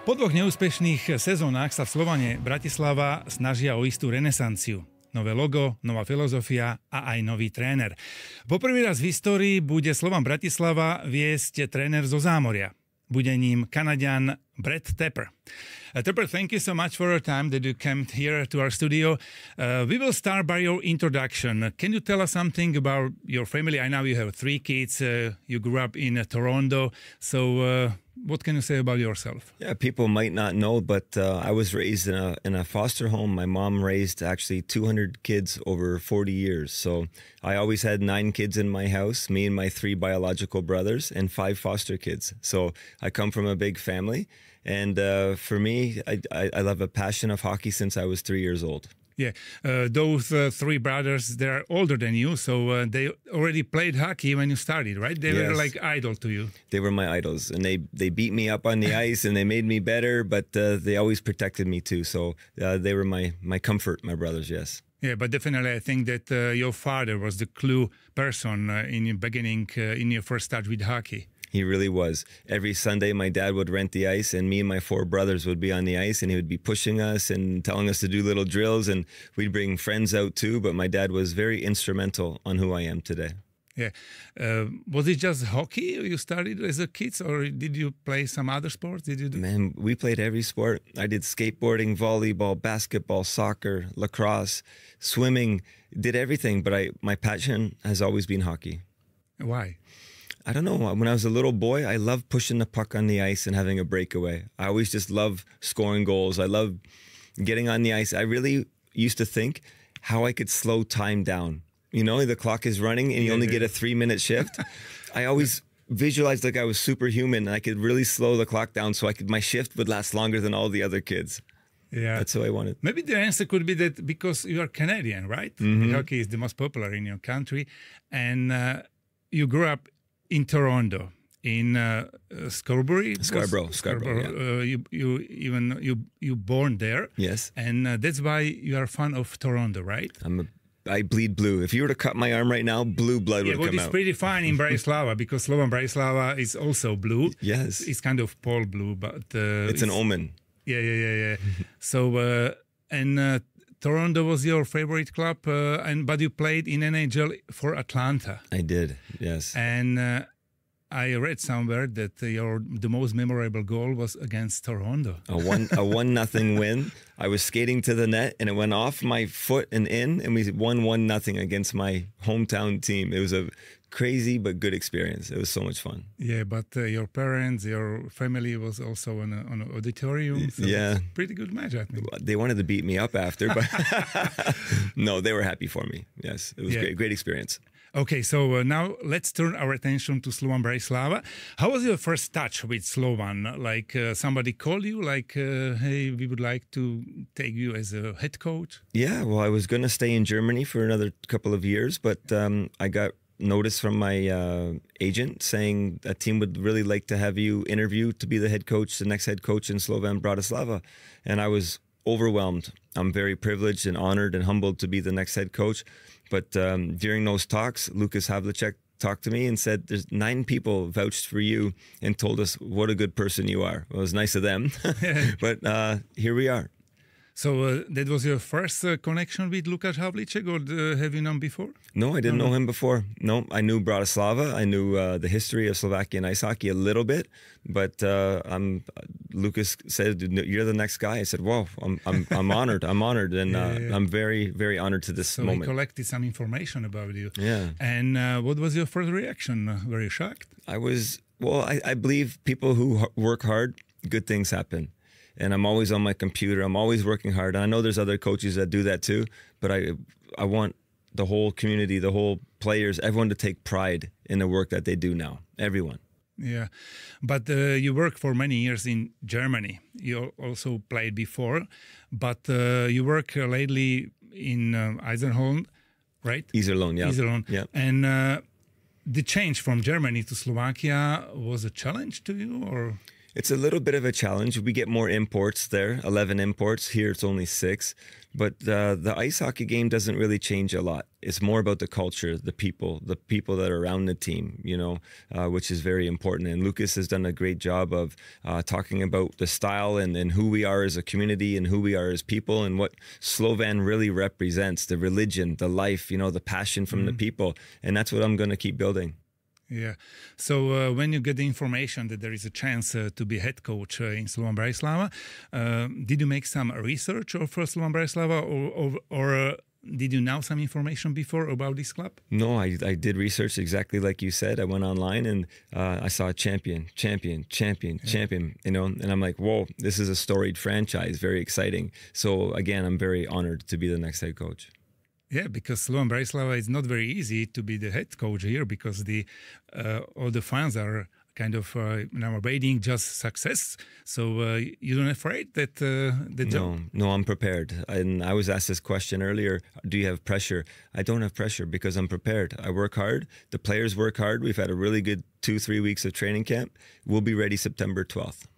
Po dvoch neúspešných sezónach sa v Slovane Bratislava snažia o istú renesanciu. Nové logo, nová filozofia a aj nový tréner. Poprvý raz v histórii bude Slovan Bratislava viesť tréner zo zámoria. Bude ním Kanaďan Brad Tapper. Tapper, thank you so much for your time that you came here to our studio. We will start by your introduction. Can you tell us something about your family? I know you have 3 kids. You grew up in Toronto. So what can you say about yourself? Yeah, people might not know, but I was raised in a foster home. My mom raised actually 200 kids over 40 years. So I always had 9 kids in my house, me and my 3 biological brothers, and 5 foster kids. So I come from a big family. And for me, I love a passion of hockey since I was 3 years old. Yeah, those 3 brothers, they're older than you, so they already played hockey when you started, right? They were like idol to you. They were my idols, and they beat me up on the ice, and they made me better, but they always protected me too. So they were my comfort, my brothers, yes. Yeah, but definitely I think that your father was the clue person in your beginning, in your first start with hockey. He really was. Every Sunday, my dad would rent the ice, and me and my 4 brothers would be on the ice, and he would be pushing us and telling us to do little drills, and we'd bring friends out too, but my dad was very instrumental on who I am today. Yeah. Was it just hockey you started as a kid, or did you play some other sports? Did you do? Man, we played every sport. I did skateboarding, volleyball, basketball, soccer, lacrosse, swimming, did everything, but my passion has always been hockey. Why? I don't know. When I was a little boy, I loved pushing the puck on the ice and having a breakaway. I always just loved scoring goals. I loved getting on the ice. I really used to think how I could slow time down. You know, the clock is running and you only get a 3-minute shift. I always visualized like I was superhuman and I could really slow the clock down so my shift would last longer than all the other kids. Yeah, that's what I wanted. Maybe the answer could be that because you are Canadian, right? Mm-hmm. Hockey is the most popular in your country, and you grew up in Toronto, in Scarborough. Yeah. You born there. Yes, and that's why you are a fan of Toronto, right? I bleed blue. If you were to cut my arm right now, blue blood would come out. It's pretty fine in Bratislava because Slovan Bratislava is also blue. Yes, it's kind of pale blue, but it's an omen. Yeah. So Toronto was your favorite club, but you played in NHL for Atlanta. I did, yes. And I read somewhere that the most memorable goal was against Toronto. A 1-0 win. I was skating to the net, and it went off my foot and in, and we won 1-0 against my hometown team. It was a crazy but good experience. It was so much fun. Yeah, but your parents, your family was also on an auditorium. So yeah, it was a pretty good match, I think. They wanted to beat me up after, but no, they were happy for me. Yes, it was great experience. Okay, so now let's turn our attention to Slovan Bratislava. How was your first touch with Slovan? Like somebody called you, like, hey, we would like to take you as a head coach? Yeah, well, I was going to stay in Germany for another couple of years, but I got notice from my agent saying a team would really like to have you interview to be the head coach, the next head coach in Slovan Bratislava. And I was overwhelmed. I'm very privileged and honored and humbled to be the next head coach. But during those talks, Lukas Havlicek talked to me and said, there's 9 people vouched for you and told us what a good person you are. Well, it was nice of them, but here we are. So that was your first connection with Lukas Havlicek, or have you known before? No, I didn't know him before. No, I knew Bratislava. I knew the history of Slovakian ice hockey a little bit, but Lukas said, "You're the next guy." I said, "Whoa, I'm honored. I'm honored, and I'm very, very honored to this moment." So we collected some information about you. Yeah. And what was your first reaction? Were you shocked? I believe people who work hard, good things happen. And I'm always on my computer. I'm always working hard. And I know there's other coaches that do that too, but I want the whole community, the whole players, everyone to take pride in the work that they do now. Everyone. Yeah. But you worked for many years in Germany. You also played before, but you work lately in Eisenholm, right? Iserlohn, yeah. Iserlohn. Yeah. And the change from Germany to Slovakia was a challenge to you, or? It's a little bit of a challenge. We get more imports there, 11 imports. Here it's only 6. But the ice hockey game doesn't really change a lot. It's more about the culture, the people that are around the team, which is very important. And Lucas has done a great job of talking about the style and who we are as a community and who we are as people and what Slovan really represents, the religion, the life, the passion from the people. And that's what I'm going to keep building. Yeah. So when you get the information that there is a chance to be head coach in Slovan Bratislava, did you make some research of Slovan Bratislava or did you know some information before about this club? No, I did research exactly like you said. I went online and I saw champion, and I'm like, whoa, this is a storied franchise, very exciting. So again, I'm very honored to be the next head coach. Yeah, because Slovan Bratislava is not very easy to be the head coach here because all the fans are kind of waiting just success. So you don't afraid that the job? No, I'm prepared. And I was asked this question earlier: do you have pressure? I don't have pressure because I'm prepared. I work hard. The players work hard. We've had a really good 2-3 weeks of training camp. We'll be ready September 12th.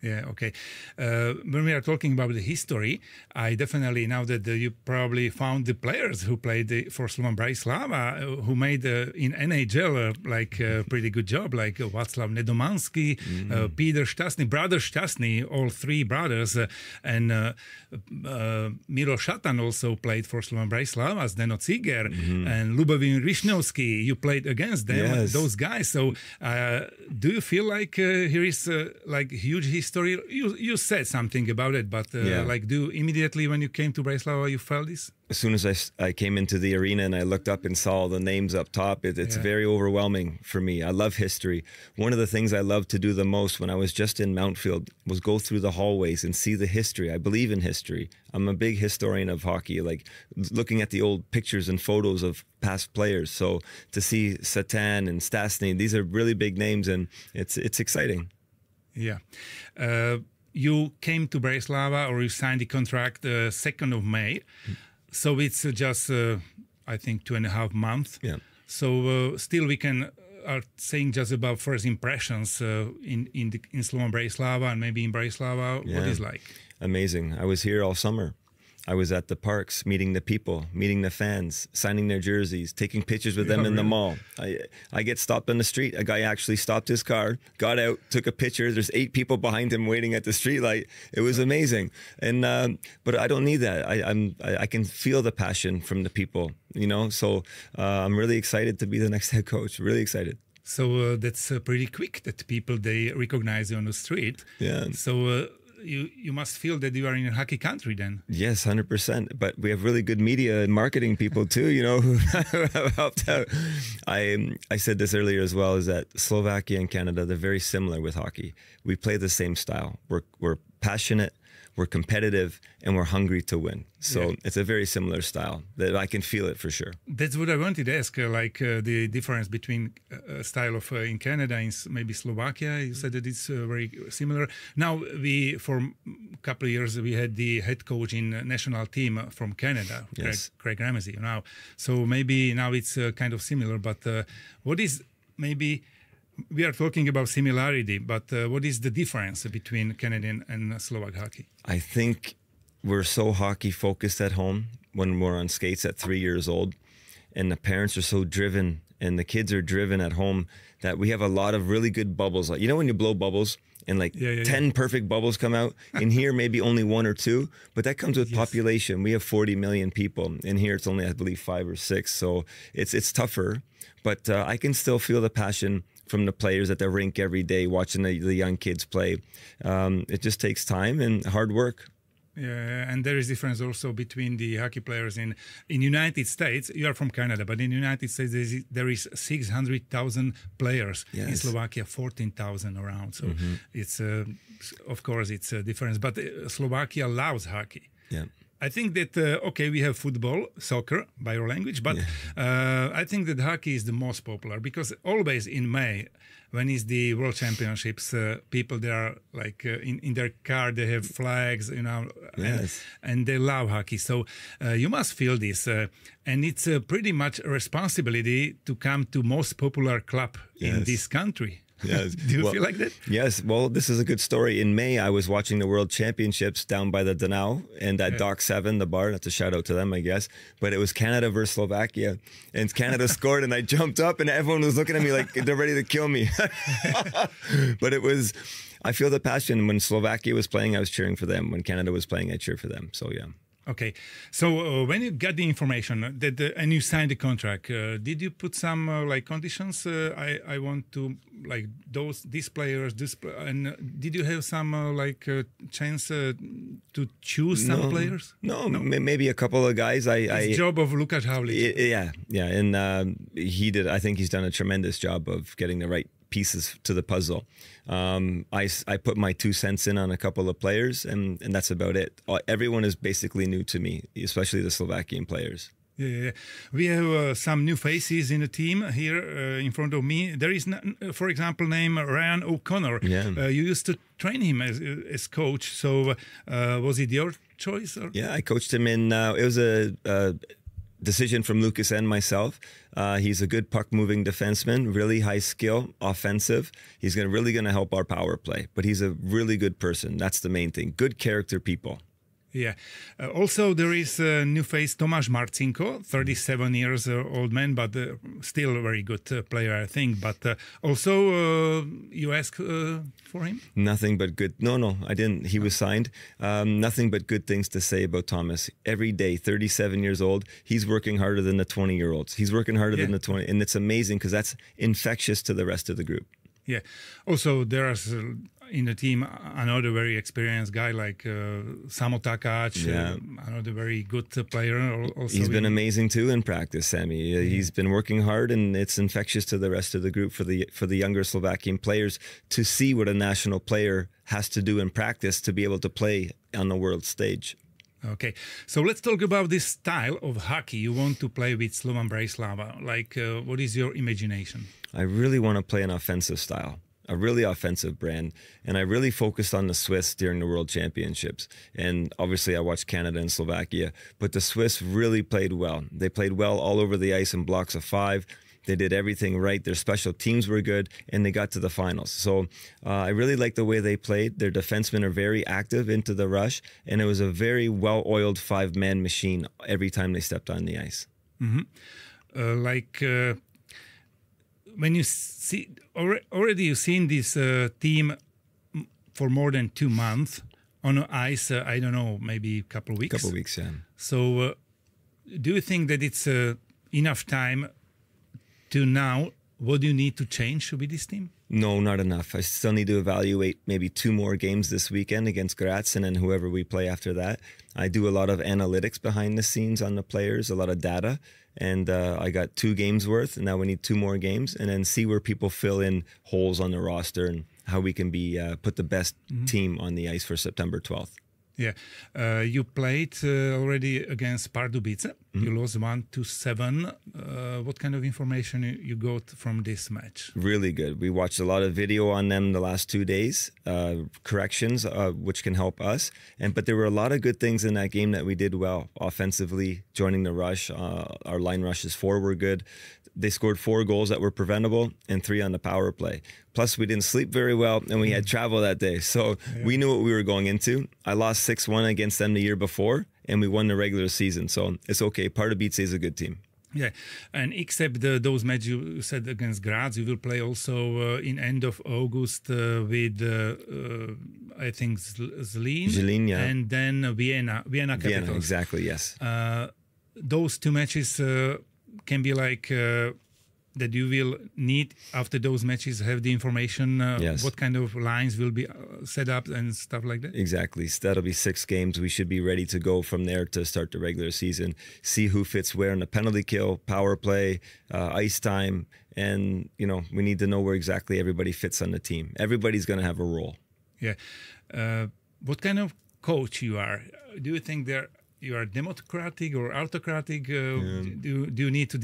Yeah, okay. When we are talking about the history, I definitely know that you probably found the players who played for Slovan Bratislava, who made in NHL a pretty good job, like Václav Nedomanský, Peter Šťastný, brother Šťastný, all 3 brothers, and Miro Šatan also played for Slovan Bratislava, Zdeno Ciger, and Lubomír Višňovský. You played against them, those guys. So do you feel like here is huge history? You said something about it, but do immediately when you came to Bratislava, you felt this? As soon as I came into the arena and I looked up and saw the names up top, it's very overwhelming for me. I love history. One of the things I loved to do the most when I was just in Mountfield was go through the hallways and see the history. I believe in history. I'm a big historian of hockey, like looking at the old pictures and photos of past players. So to see Satan and Stasny, these are really big names, and it's exciting. Yeah. You came to Bratislava, or you signed the contract 2nd of May. So it's just, I think, 2.5 months. Yeah. So still we are saying just about first impressions in Slovan Bratislava and maybe in Bratislava. Yeah. What is like? Amazing. I was here all summer. I was at the parks, meeting the people, meeting the fans, signing their jerseys, taking pictures with them in the mall. I get stopped on the street. A guy actually stopped his car, got out, took a picture. There's 8 people behind him waiting at the streetlight. It was amazing. And but I don't need that. I can feel the passion from the people, So I'm really excited to be the next head coach. Really excited. So that's pretty quick that people, they recognize you on the street. Yeah. So you must feel that you are in a hockey country then. Yes, 100%. But we have really good media and marketing people too, who have helped out. I said this earlier as well, is that Slovakia and Canada, they're very similar with hockey. We play the same style. We're passionate, we're competitive, and we're hungry to win. So it's a very similar style that I can feel it for sure. That's what I wanted to ask, the difference between style of in Canada and maybe Slovakia. You said that it's very similar. Now, for a couple of years, we had the head coach in national team from Canada, Craig Ramsey. So maybe now it's kind of similar, but what is maybe... We are talking about similarity, but what is the difference between Canadian and Slovak hockey? I think we're so hockey focused at home when we're on skates at 3 years old, and the parents are so driven and the kids are driven at home that we have a lot of really good bubbles. Like, when you blow bubbles and 10 perfect bubbles come out, in here maybe only 1 or 2, but that comes with population. We have 40 million people. In here it's only, I believe, 5 or 6. So it's tougher, but I can still feel the passion from the players at the rink every day, watching the young kids play. It just takes time and hard work. Yeah, and there is difference also between the hockey players in United States. You are from Canada, but in the United States there is 600,000 players. Yes. In Slovakia, 14,000 around. So it's of course it's a difference. But Slovakia loves hockey. Yeah. I think that, we have football, soccer, by your language, but I think that hockey is the most popular because always in May, when is the World Championships, people, they are in their car, they have flags, and they love hockey. So you must feel this. And it's pretty much a responsibility to come to most popular club in this country. Yes. Do you feel like that? Yes. Well, this is a good story. In May, I was watching the World Championships down by the Danau and at Dock 7, the bar. That's a shout out to them, I guess. But it was Canada versus Slovakia. And Canada scored, and I jumped up, and everyone was looking at me like they're ready to kill me. But I feel the passion. When Slovakia was playing, I was cheering for them. When Canada was playing, I cheered for them. So, yeah. Okay, so when you got the information that and you signed the contract, did you put some like conditions? I want to like these players, and did you have some chance to choose some players? No, maybe a couple of guys. It's job of Lukáš Havlík. Yeah, and he did. I think he's done a tremendous job of getting the right pieces to the puzzle. I put my 2 cents in on a couple of players, and that's about it. Everyone is basically new to me, especially the Slovakian players. Yeah. We have some new faces in the team here in front of me. There is, for example, name Ryan O'Connor. Yeah. You used to train him as coach. So was it your choice? Or? Yeah, I coached him in. It was a decision from Lucas and myself. He's a good puck-moving defenseman, really high skill, offensive. He's really going to help our power play, but he's a really good person. That's the main thing. Good character people. Yeah. Also, there is a new face, Tomáš Marcinko, 37 years old man, but still a very good player, I think. But also, you asked for him? Nothing but good. No, I didn't. He was signed. Nothing but good things to say about Thomas. Every day, 37 years old, he's working harder than the 20-year-olds. He's working harder than the 20. And it's amazing because that's infectious to the rest of the group. Yeah. Also, there are in the team another very experienced guy like Samo Takáč, another very good player. Also, he's been amazing too in practice, Sammy. He's been working hard, and it's infectious to the rest of the group for the younger Slovakian players to see what a national player has to do in practice to be able to play on the world stage. Okay, so let's talk about this style of hockey you want to play with Slovan Bratislava. Like, what is your imagination? I really want to play an offensive style, a really offensive brand, and I really focused on the Swiss during the World Championships. And obviously I watched Canada and Slovakia, but the Swiss really played well. They played well all over the ice in blocks of 5. They did everything right. Their special teams were good, and they got to the finals. So I really like the way they played. Their defensemen are very active into the rush, and it was a very well-oiled 5-man machine every time they stepped on the ice. Mm-hmm. When you see already you've seen this team for more than 2 months on ice, I don't know, maybe a couple of weeks. Couple of weeks, yeah. So do you think that it's enough time to now? What do you need to change with this team? No, not enough. I still need to evaluate maybe 2 more games this weekend against Graz and then whoever we play after that. I do a lot of analytics behind the scenes on the players, a lot of data. And I got 2 games worth, and now we need 2 more games, and then see where people fill in holes on the roster and how we can put the best team on the ice for September 12th. Yeah, you played already against Pardubice. You lost 1-7. What kind of information you got from this match? Really good. We watched a lot of video on them the last 2 days, corrections, which can help us. But there were a lot of good things in that game that we did well. Offensively, joining the rush, our line rushes 4 were good. They scored 4 goals that were preventable and 3 on the power play. Plus, we didn't sleep very well, and we had travel that day. So we knew what we were going into. I lost 6-1 against them the year before, and we won the regular season. So it's okay. Pardubice is a good team. Yeah, and except those matches you said against Graz, you will play also in end of August with, I think, Zlín, yeah. And then Vienna Capitals. Vienna, exactly, yes. Those 2 matches can be like that you will need after those matches have the information yes. What kind of lines will be set up and stuff like that. Exactly. So that'll be 6 games. We should be ready to go from there to start the regular season, see who fits where in the penalty kill, power play, ice time, and we need to know where exactly everybody fits on the team. Everybody's going to have a role. Yeah. What kind of coach you are? Do you think you are democratic or autocratic? Do you need to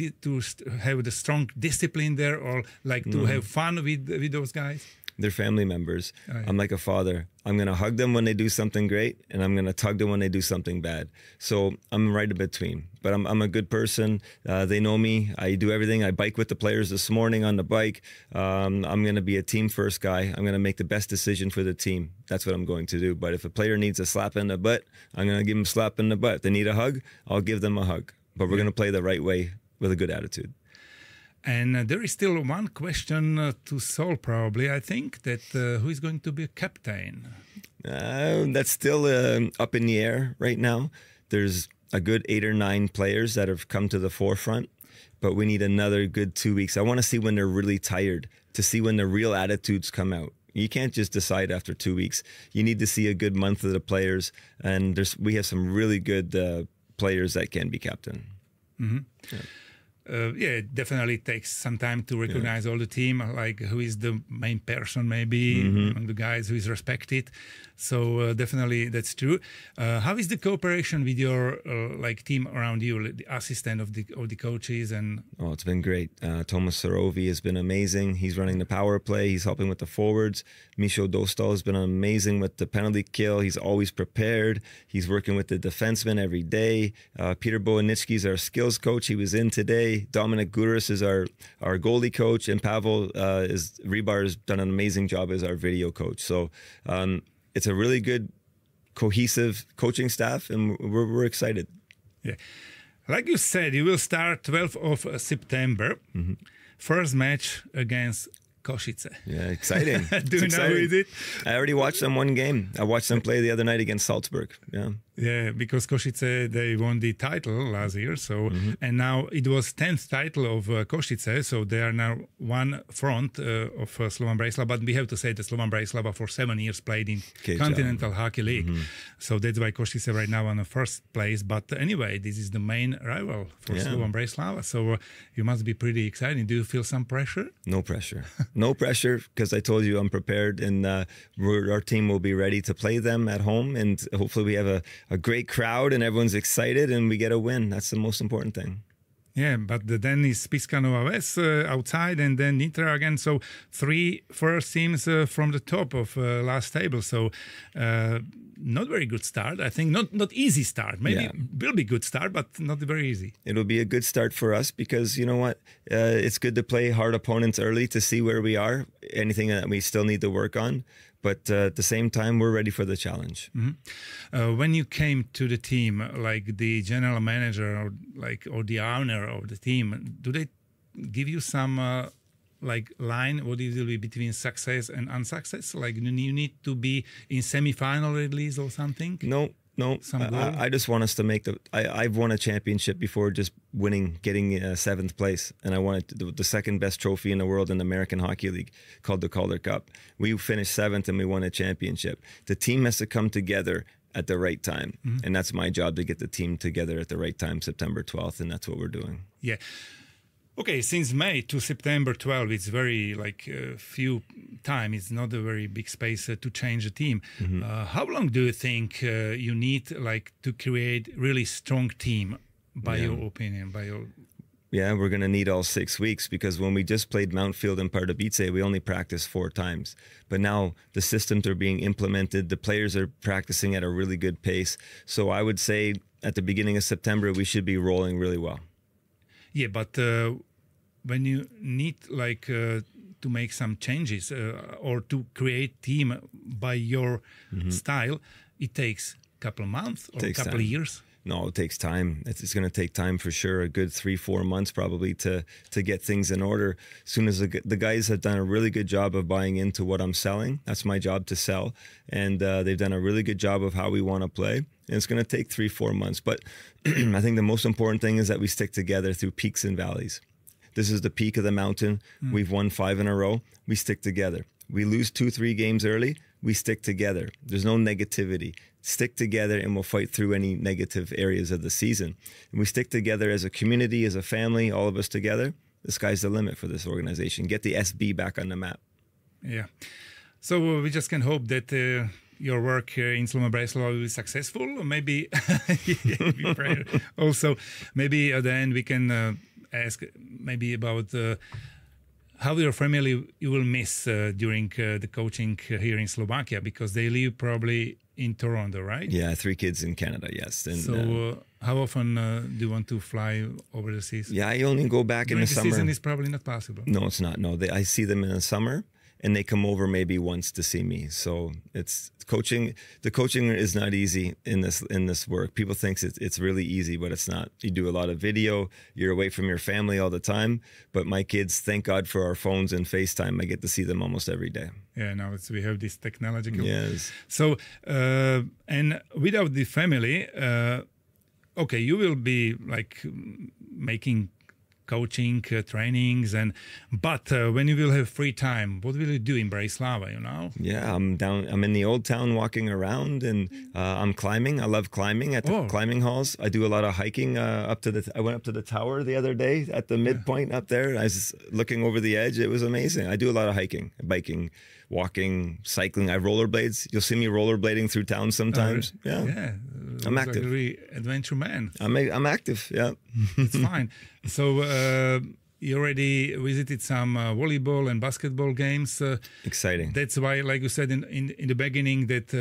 have the strong discipline there, or like to have fun with those guys? They're family members. Oh, yeah. I'm like a father. I'm going to hug them when they do something great, and I'm going to tug them when they do something bad. So I'm right in between. But I'm a good person. They know me. I do everything. I bike with the players this morning on the bike. I'm going to be a team first guy. I'm going to make the best decision for the team. That's what I'm going to do. But if a player needs a slap in the butt, I'm going to give them a slap in the butt. If they need a hug, I'll give them a hug. But we're going to play the right way with a good attitude. And there is still one question to solve, probably. I think that who is going to be a captain? That's still up in the air right now. There's a good 8 or 9 players that have come to the forefront, but we need another good 2 weeks. I want to see when they're really tired, to see when the real attitudes come out. You can't just decide after 2 weeks. You need to see a good month of the players, and we have some really good players that can be captain. Mm-hmm. It definitely takes some time to recognize all the team, like who is the main person maybe among the guys who is respected. So definitely that's true. How is the cooperation with your team around you, the assistant of the coaches? And oh, it's been great. Thomas Sorovi has been amazing. He's running the power play. He's helping with the forwards. Misho Dostal has been amazing with the penalty kill. He's always prepared. He's working with the defensemen every day. Peter Boanitsky is our skills coach. He was in today. Dominic Guris is our goalie coach, and Pavel Rebar has done an amazing job as our video coach. So it's a really good, cohesive coaching staff, and we're excited. Yeah, like you said, you will start 12th of September. First match against Košice. Yeah, exciting. Do you know who is it? I already watched them one game. I watched them play the other night against Salzburg. Yeah, because Košice, they won the title last year. So and now it was 10th title of Košice. So they are now one front of Slovan Bratislava. But we have to say that Slovan Bratislava for 7 years played in Continental Hockey League. So that's why Košice right now on the first place. But anyway, this is the main rival for Slovan Bratislava. So you must be pretty excited. Do you feel some pressure? No pressure. No pressure, because I told you I'm prepared, and our team will be ready to play them at home, and hopefully we have a great crowd and everyone's excited and we get a win. That's the most important thing. Yeah, but then is Spišská Nová Ves outside, and then Nitra again. So 3 first teams from the top of last table. So not very good start. I think not easy start. Maybe will be good start, but not very easy. It'll be a good start for us because you know what? It's good to play hard opponents early to see where we are. Anything that we still need to work on. But at the same time, we're ready for the challenge. When you came to the team, like the general manager or the owner of the team, do they give you some line? What will be between success and unsuccess? Like you need to be in semi-final at least or something? No. I just want us to make I've won a championship before just getting 7th place, and I won the second best trophy in the world in the American Hockey League called the Calder Cup. We finished 7th and we won a championship. The team has to come together at the right time, and that's my job, to get the team together at the right time, September 12th, and that's what we're doing. Yeah. Okay, since May to September 12, it's very few time. It's not a very big space to change the team. How long do you think you need to create really strong team, by your opinion? Yeah, we're going to need all 6 weeks, because when we just played Mountfield and Pardubice, we only practiced 4 times. But now the systems are being implemented. The players are practicing at a really good pace. So I would say at the beginning of September, we should be rolling really well. Yeah, but when you need to make some changes or to create team by your style, it takes a couple of months or a couple of years. No, it takes time. It's going to take time for sure. A good 3-4 months probably to get things in order. As soon as the guys have done a really good job of buying into what I'm selling, that's my job to sell, and they've done a really good job of how we want to play. And it's going to take 3-4 months. But I think the most important thing is that we stick together through peaks and valleys. This is the peak of the mountain. We've won 5 in a row. We stick together. We lose 2-3 games early. We stick together. There's no negativity. Stick together and we'll fight through any negative areas of the season. And we stick together as a community, as a family, all of us together. The sky's the limit for this organization. Get the SB back on the map. Yeah. So we just can hope that your work in Slovan Bratislava will be successful. Maybe also, maybe at the end we can ask maybe about how your family you will miss during the coaching here in Slovakia, because they live probably in Toronto, right? Yeah, 3 kids in Canada, yes. And, so how often do you want to fly over the seas? Yeah, I only go back during in the summer. Season is probably not possible. No, it's not. No, I see them in the summer, and they come over maybe once to see me. So it's coaching. The coaching is not easy in this work. People think it's really easy, but it's not. You do a lot of video. You're away from your family all the time. But my kids, thank God for our phones and FaceTime. I get to see them almost every day. Yeah, now we have this technological. Yes. So and without the family, okay, you will be like making coaching, trainings, but when you will have free time, what will you do in Bratislava, you know? Yeah, I'm in the old town walking around, and I'm climbing. I love climbing at the climbing halls. I do a lot of hiking I went up to the tower the other day at the midpoint up there. I was looking over the edge. It was amazing. I do a lot of hiking, biking, walking, cycling. I have rollerblades. You'll see me rollerblading through town sometimes. Yeah. I'm active. Like a really adventure man. I'm active. Yeah. It's fine. So you already visited some volleyball and basketball games. Exciting. That's why, like you said in the beginning, that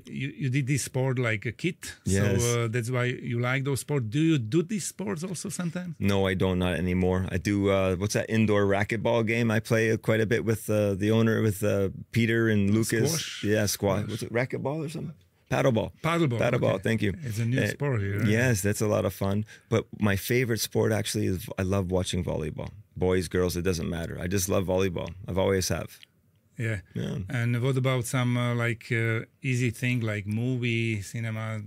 you did this sport like a kid. Yes. So that's why you like those sports. Do you do these sports also sometimes? No, I don't. Not anymore. I do. What's that indoor racquetball game? I play quite a bit with the owner, with Peter and Lucas. Squash? Yeah, squash. What's it? Racquetball or something? Paddleball. Okay. Thank you. It's a new sport here. Right? Yes, that's a lot of fun. But my favorite sport actually is I love watching volleyball. Boys, girls, it doesn't matter. I just love volleyball. I've always have. Yeah. And what about some easy thing like movie, cinema?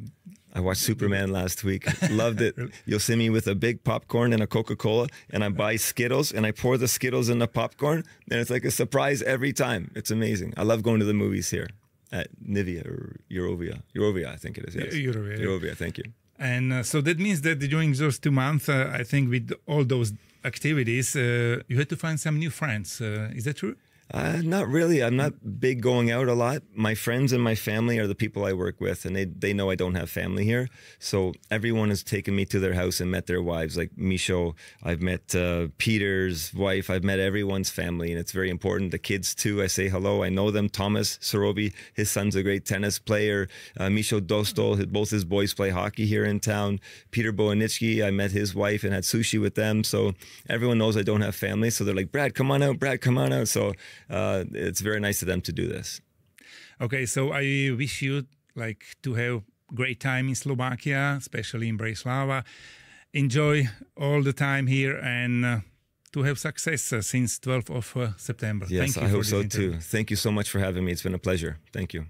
I watched Superman last week. Loved it. Really? You'll see me with a big popcorn and a Coca-Cola, and I buy Skittles, and I pour the Skittles in the popcorn, and it's like a surprise every time. It's amazing. I love going to the movies here at Nivea or Eurovia, I think it is. Yes. Eurovia, thank you. And so that means that during those 2 months, I think with all those activities, you had to find some new friends. Is that true? Not really. I'm not big going out a lot. My friends and my family are the people I work with, and they know I don't have family here. So everyone has taken me to their house and met their wives. Like Misho, I've met Peter's wife. I've met everyone's family, and it's very important. The kids too. I say hello. I know them. Thomas Sorobi, his son's a great tennis player. Misho Dostol, both his boys play hockey here in town. Peter Boanitsky, I met his wife and had sushi with them. So everyone knows I don't have family. So they're like, Brad, come on out. Brad, come on out. So it's very nice of them to do this. Okay, so I wish you to have great time in Slovakia, especially in Bratislava. Enjoy all the time here and to have success since 12th of September. Yes, Thank you I hope for so this interview. too. Thank you so much for having me. It's been a pleasure. Thank you.